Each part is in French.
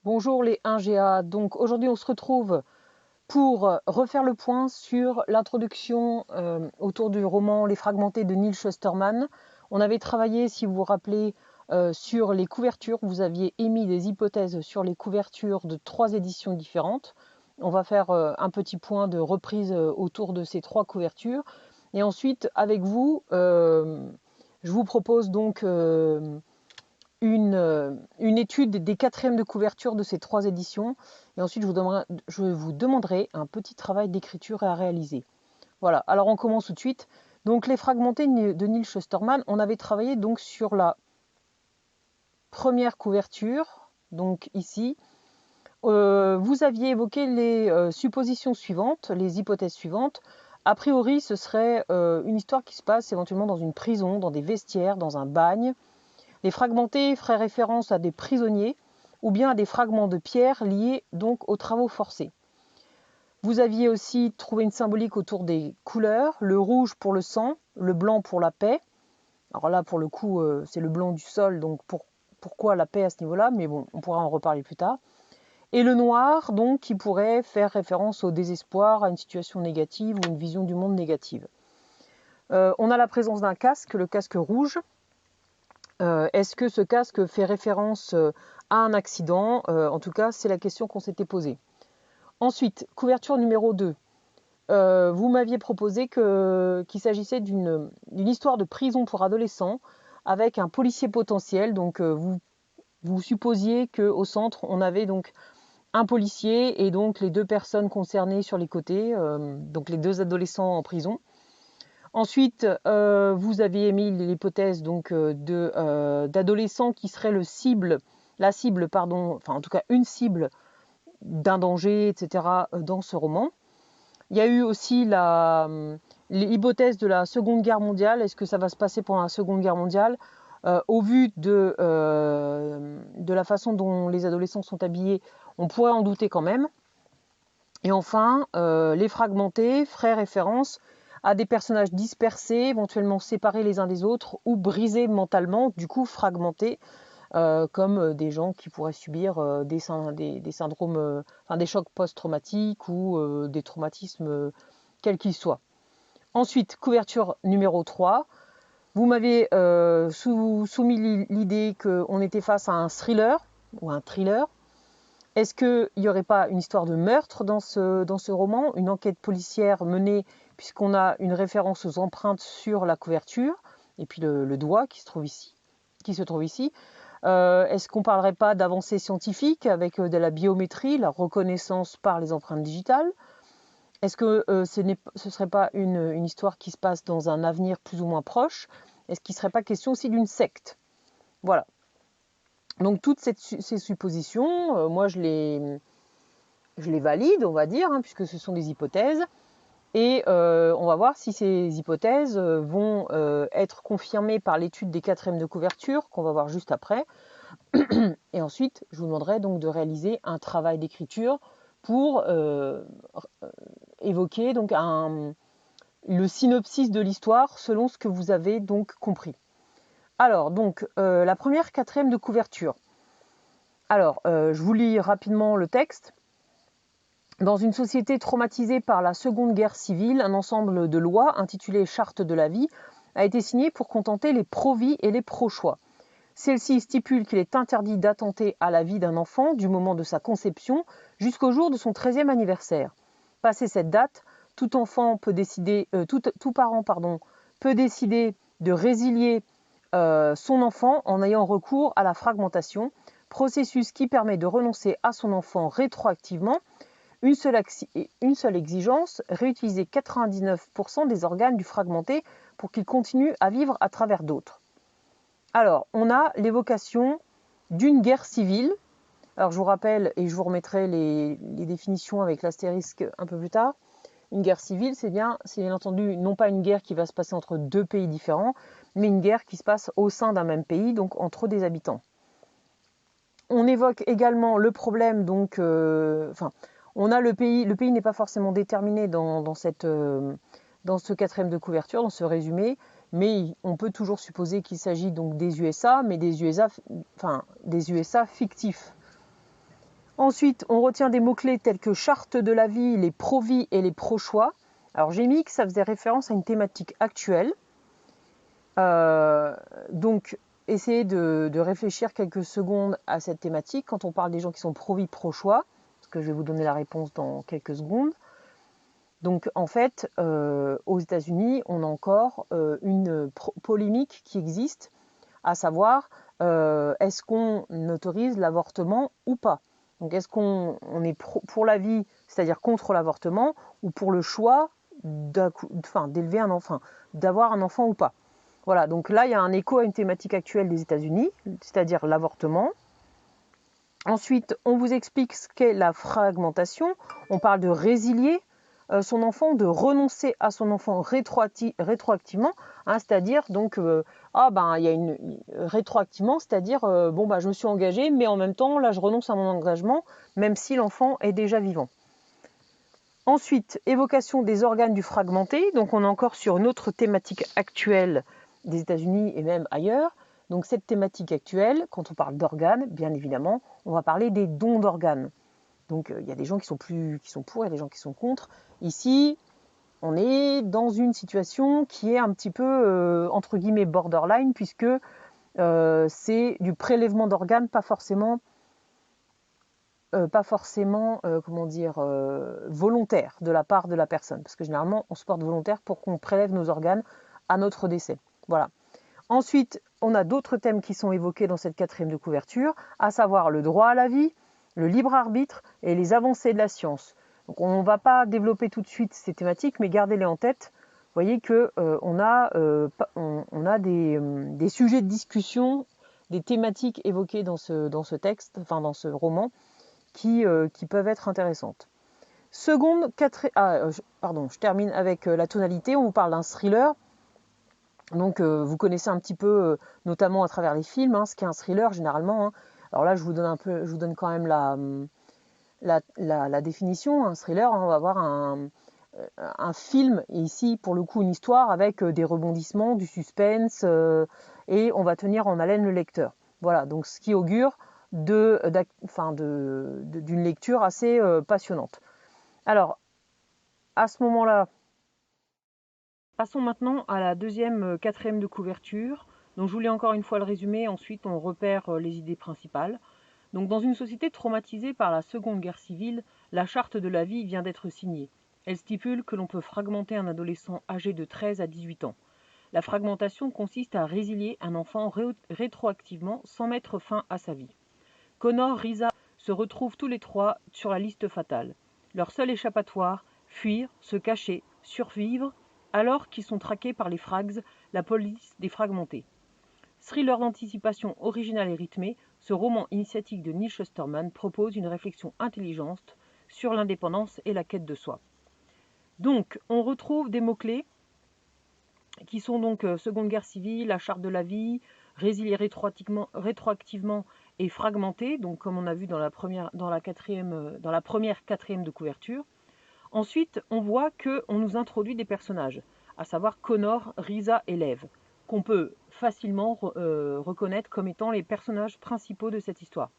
Bonjour les 1GA, donc aujourd'hui on se retrouve pour refaire le point sur l'introduction autour du roman Les Fragmentés de Neil Shusterman. On avait travaillé, si vous vous rappelez, sur les couvertures. Vous aviez émis des hypothèses sur les couvertures de 3 éditions différentes. On va faire un petit point de reprise autour de ces 3 couvertures. Et ensuite, avec vous, je vous propose donc une étude des quatrièmes de couverture de ces 3 éditions. Et ensuite, je vous demanderai un petit travail d'écriture à réaliser. Voilà, alors on commence tout de suite. Donc les fragmentés de Neil Shusterman, on avait travaillé donc sur la première couverture, donc ici. Vous aviez évoqué les suppositions suivantes, les hypothèses suivantes. A priori, ce serait une histoire qui se passe éventuellement dans une prison, dans des vestiaires, dans un bagne. Les fragmentés feraient référence à des prisonniers ou bien à des fragments de pierre liés donc aux travaux forcés. Vous aviez aussi trouvé une symbolique autour des couleurs, le rouge pour le sang, le blanc pour la paix. Alors là, pour le coup, c'est le blanc du sol, donc pourquoi la paix à ce niveau-là, mais bon, on pourra en reparler plus tard. Et le noir, donc, qui pourrait faire référence au désespoir, à une situation négative ou une vision du monde négative. On a la présence d'un casque, le casque rouge. Est-ce que ce casque fait référence à un accident? En tout cas, c'est la question qu'on s'était posée. Ensuite, couverture numéro 2. Vous m'aviez proposé qu'il s'agissait d'une histoire de prison pour adolescents avec un policier potentiel. Donc, vous supposiez qu'au centre, on avait donc un policier et donc les 2 personnes concernées sur les côtés, donc les 2 adolescents en prison. Ensuite, vous aviez émis l'hypothèse donc d'adolescents qui seraient la cible, enfin en tout cas une cible d'un danger, etc. dans ce roman. Il y a eu aussi l'hypothèse de la Seconde Guerre mondiale. Est-ce que ça va se passer pendant la Seconde Guerre mondiale? Au vu de la façon dont les adolescents sont habillés, on pourrait en douter quand même. Et enfin, les fragmentés feraient référence à des personnages dispersés, éventuellement séparés les uns des autres ou brisés mentalement, du coup fragmentés, comme des gens qui pourraient subir des syndromes, enfin des chocs post-traumatiques ou des traumatismes quels qu'ils soient. Ensuite, couverture numéro 3. Vous m'avez soumis l'idée qu'on était face à un thriller ou un thriller. Est-ce qu'il n'y aurait pas une histoire de meurtre dans ce roman, une enquête policière menée, puisqu'on a une référence aux empreintes sur la couverture, et puis le doigt qui se trouve ici. Est-ce qu'on ne parlerait pas d'avancées scientifiques avec de la biométrie, la reconnaissance par les empreintes digitales? Est-ce que ce ne serait pas une histoire qui se passe dans un avenir plus ou moins proche? Est-ce qu'il ne serait pas question aussi d'une secte? Voilà. Donc toutes ces suppositions, moi je les valide, on va dire, puisque ce sont des hypothèses. Et on va voir si ces hypothèses vont être confirmées par l'étude des quatrièmes de couverture, qu'on va voir juste après. Et ensuite, je vous demanderai donc de réaliser un travail d'écriture pour évoquer donc le synopsis de l'histoire selon ce que vous avez donc compris. Alors, donc, la première quatrième de couverture. Alors, je vous lis rapidement le texte. Dans une société traumatisée par la Seconde Guerre civile, un ensemble de lois, intitulées Charte de la vie, a été signé pour contenter les pro-vie et les pro-choix. Celle-ci stipule qu'il est interdit d'attenter à la vie d'un enfant du moment de sa conception jusqu'au jour de son 13e anniversaire. Passé cette date, tout parent peut décider de résilier son enfant en ayant recours à la fragmentation, processus qui permet de renoncer à son enfant rétroactivement. Une seule exigence, réutiliser 99% des organes du fragmenté pour qu'il continue à vivre à travers d'autres. Alors, on a l'évocation d'une guerre civile. Alors, je vous rappelle, et je vous remettrai les définitions avec l'astérisque un peu plus tard. Une guerre civile, c'est bien entendu non pas une guerre qui va se passer entre 2 pays différents, mais une guerre qui se passe au sein d'un même pays, donc entre des habitants. On évoque également le problème, donc, on a le pays n'est pas forcément déterminé dans ce quatrième de couverture, dans ce résumé, mais on peut toujours supposer qu'il s'agit donc des USA, mais des USA fictifs. Ensuite, on retient des mots-clés tels que charte de la vie, les pro-vie et les pro-choix. Alors j'ai mis que ça faisait référence à une thématique actuelle. Donc, essayez de réfléchir quelques secondes à cette thématique quand on parle des gens qui sont pro-vie, pro-choix, parce que je vais vous donner la réponse dans quelques secondes. Donc, en fait, aux États-Unis, on a encore une polémique qui existe, à savoir, est-ce qu'on autorise l'avortement ou pas? Donc, est-ce qu'on est pour la vie, c'est-à-dire contre l'avortement, ou pour le choix d'élever un enfant, d'avoir un enfant ou pas? Voilà, donc là, il y a un écho à une thématique actuelle des États-Unis, c'est-à-dire l'avortement. Ensuite, on vous explique ce qu'est la fragmentation. On parle de résilier son enfant, de renoncer à son enfant rétroactivement, hein, c'est-à-dire donc il y a une rétroactivement, c'est-à-dire je me suis engagée, mais en même temps là je renonce à mon engagement, même si l'enfant est déjà vivant. Ensuite, évocation des organes du fragmenté. Donc on est encore sur une autre thématique actuelle des États-Unis et même ailleurs. Donc cette thématique actuelle, quand on parle d'organes, bien évidemment, on va parler des dons d'organes. Donc il y a des gens qui sont pour, il y a des gens qui sont contre. Ici, on est dans une situation qui est un petit peu entre guillemets borderline, puisque c'est du prélèvement d'organes, pas forcément volontaire de la part de la personne, parce que généralement on se porte volontaire pour qu'on prélève nos organes à notre décès. Voilà. Ensuite, on a d'autres thèmes qui sont évoqués dans cette 4e de couverture, à savoir le droit à la vie, le libre arbitre et les avancées de la science. Donc on ne va pas développer tout de suite ces thématiques, mais gardez-les en tête. Vous voyez qu'on a des sujets de discussion, des thématiques évoquées dans ce texte, enfin dans ce roman, qui peuvent être intéressantes. Je termine avec la tonalité. On vous parle d'un thriller. Donc vous connaissez un petit peu, notamment à travers les films, ce qu'est un thriller généralement. Alors là, je vous donne quand même la définition. Un thriller, on va avoir un film, et ici pour le coup une histoire avec des rebondissements, du suspense, et on va tenir en haleine le lecteur. Voilà, donc ce qui augure d'une lecture assez passionnante. Alors, à ce moment-là, passons maintenant à la 2e, 4e de couverture. Donc je vous lis encore une fois le résumé, ensuite on repère les idées principales. Donc dans une société traumatisée par la Seconde Guerre civile, la charte de la vie vient d'être signée. Elle stipule que l'on peut fragmenter un adolescent âgé de 13 à 18 ans. La fragmentation consiste à résilier un enfant rétroactivement sans mettre fin à sa vie. Connor, Risa se retrouvent tous les trois sur la liste fatale. Leur seul échappatoire, fuir, se cacher, survivre, alors qu'ils sont traqués par les Frags, la police des fragmentés. Thriller d'anticipation original et rythmé, ce roman initiatique de Neil Shusterman propose une réflexion intelligente sur l'indépendance et la quête de soi. Donc, on retrouve des mots-clés qui sont donc Seconde Guerre civile, la charte de la vie, résilier rétroactivement et fragmenté, donc comme on a vu dans la première 4e de couverture. Ensuite, on voit qu'on nous introduit des personnages, à savoir Connor, Risa et Lev, qu'on peut facilement reconnaître comme étant les personnages principaux de cette histoire.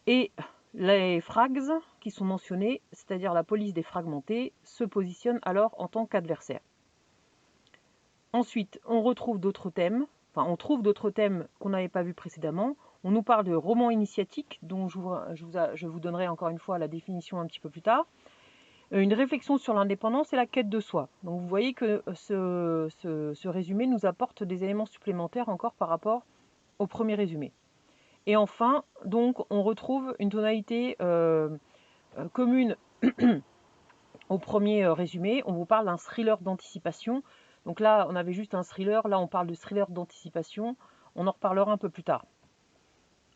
Et les Frags qui sont mentionnés, c'est-à-dire la police des fragmentés, se positionnent alors en tant qu'adversaires. Ensuite, on trouve d'autres thèmes qu'on n'avait pas vus précédemment. On nous parle de roman initiatique, dont je vous donnerai encore une fois la définition un petit peu plus tard. Une réflexion sur l'indépendance et la quête de soi. Donc vous voyez que ce résumé nous apporte des éléments supplémentaires encore par rapport au premier résumé. Et enfin, donc, on retrouve une tonalité commune au premier résumé. On vous parle d'un thriller d'anticipation. Donc là, on avait juste un thriller. Là, on parle de thriller d'anticipation. On en reparlera un peu plus tard.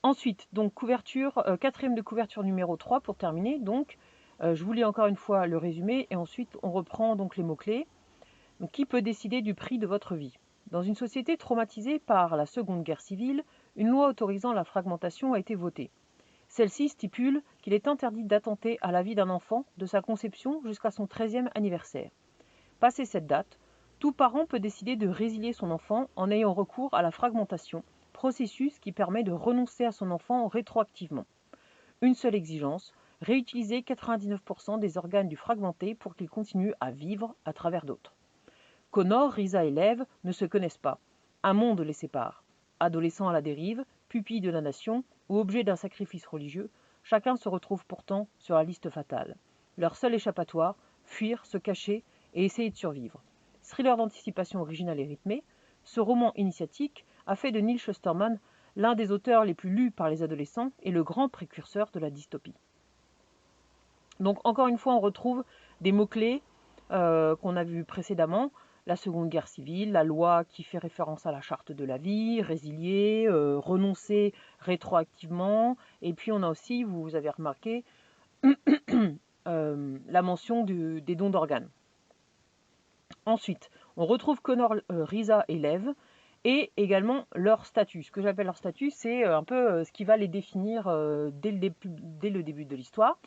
Ensuite, donc, 4e de couverture numéro 3 pour terminer. Donc, je vous lis encore une fois le résumé et ensuite, on reprend donc les mots-clés. Donc, qui peut décider du prix de votre vie ? Dans une société traumatisée par la Seconde Guerre civile, une loi autorisant la fragmentation a été votée. Celle-ci stipule qu'il est interdit d'attenter à la vie d'un enfant de sa conception jusqu'à son 13e anniversaire. Passé cette date, tout parent peut décider de résilier son enfant en ayant recours à la fragmentation, processus qui permet de renoncer à son enfant rétroactivement. Une seule exigence, réutiliser 99% des organes du fragmenté pour qu'il continue à vivre à travers d'autres. Connor, Risa et Lev ne se connaissent pas. Un monde les sépare. Adolescents à la dérive, pupilles de la nation ou objets d'un sacrifice religieux, chacun se retrouve pourtant sur la liste fatale. Leur seul échappatoire, fuir, se cacher et essayer de survivre. Thriller d'anticipation original et rythmé, ce roman initiatique a fait de Neal Shusterman l'un des auteurs les plus lus par les adolescents et le grand précurseur de la dystopie. Donc encore une fois, on retrouve des mots-clés qu'on a vus précédemment. La Seconde Guerre civile, la loi qui fait référence à la charte de la vie, résilier, renoncer rétroactivement. Et puis on a aussi, vous avez remarqué, la mention des dons d'organes. Ensuite, on retrouve Connor, Risa et Lev, et également leur statut. Ce que j'appelle leur statut, c'est un peu ce qui va les définir dès le début de l'histoire.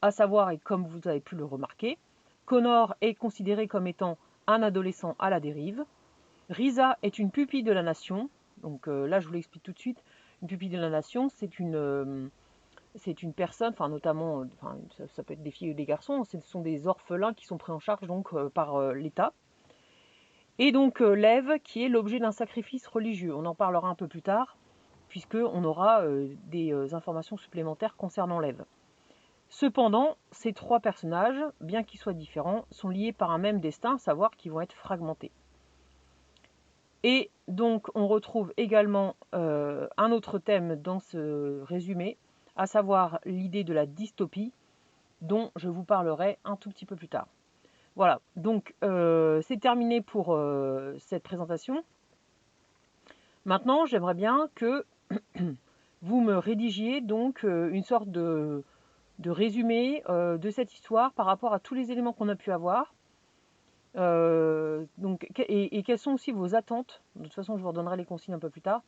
À savoir, et comme vous avez pu le remarquer, Connor est considéré comme étant un adolescent à la dérive. Risa est une pupille de la nation. Donc là, je vous l'explique tout de suite. Une pupille de la nation, c'est une personne, notamment, ça peut être des filles ou des garçons, ce sont des orphelins qui sont pris en charge donc par l'État. Et donc Lev, qui est l'objet d'un sacrifice religieux. On en parlera un peu plus tard, puisqu'on aura des informations supplémentaires concernant Lev. Cependant, ces trois personnages, bien qu'ils soient différents, sont liés par un même destin, à savoir qu'ils vont être fragmentés. Et donc, on retrouve également un autre thème dans ce résumé, à savoir l'idée de la dystopie, dont je vous parlerai un tout petit peu plus tard. Voilà, donc c'est terminé pour cette présentation. Maintenant, j'aimerais bien que vous me rédigiez donc une sorte de résumé de cette histoire par rapport à tous les éléments qu'on a pu avoir. Et quelles sont aussi vos attentes. De toute façon, je vous redonnerai les consignes un peu plus tard.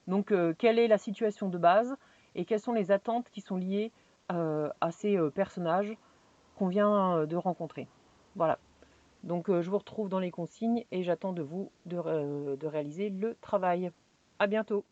Donc, quelle est la situation de base et quelles sont les attentes qui sont liées à ces personnages qu'on vient de rencontrer. Voilà. Donc, je vous retrouve dans les consignes et j'attends de vous de réaliser le travail. À bientôt.